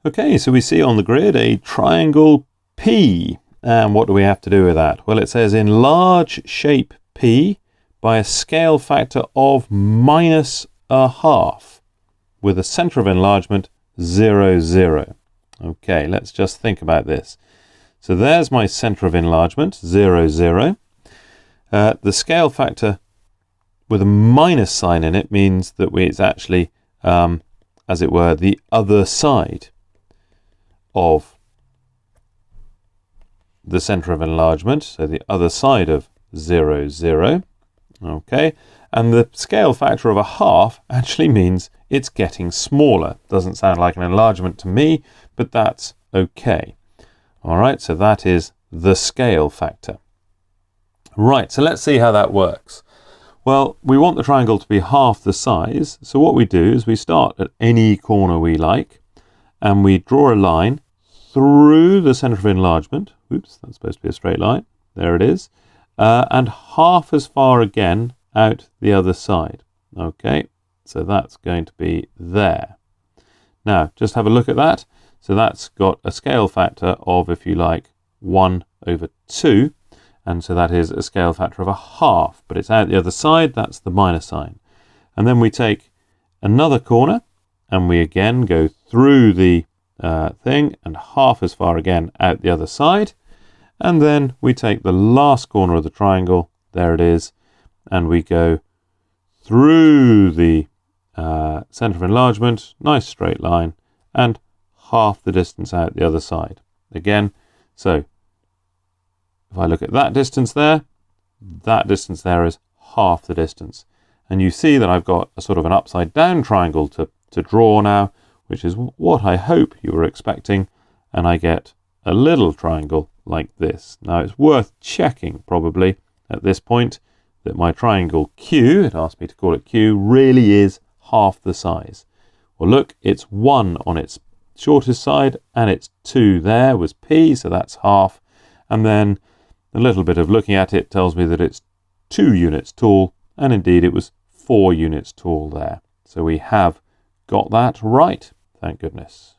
Okay, so we see on the grid a triangle P. And what do we have to do with that? Well, it says enlarge shape P by a scale factor of -1/2 with a centre of enlargement 0, 0. Okay, let's just think about this. So there's my centre of enlargement, 0, 0. The scale factor with a minus sign in it means that it's actually, as it were, the other side of the centre of enlargement, so the other side of 0, 0. Okay, and the scale factor of 1/2 actually means it's getting smaller. Doesn't sound like an enlargement to me, but that's okay. All right, so that is the scale factor. Right, so let's see how that works. Well, we want the triangle to be half the size, so what we do is we start at any corner we like, and we draw a line through the centre of enlargement. Oops, that's supposed to be a straight line. There it is. And half as far again out the other side. Okay, so that's going to be there. Now, just have a look at that. So that's got a scale factor of, if you like, 1/2. And so that is a scale factor of 1/2. But it's out the other side. That's the minus sign. And then we take another corner and we again go through the thing and half as far again out the other side. And then we take the last corner of the triangle, there it is, and we go through the centre of enlargement, nice straight line, and half the distance out the other side. Again, so if I look at that distance there is half the distance. And you see that I've got a sort of an upside down triangle to draw now, which is what I hope you were expecting, and I get a little triangle like this. Now it's worth checking probably at this point that my triangle Q, it asked me to call it Q, really is half the size. Well look, it's 1 on its shortest side and it's 2 there was P, so that's half, and then a little bit of looking at it tells me that it's 2 units tall, and indeed it was 4 units tall there. So we have got that right, thank goodness.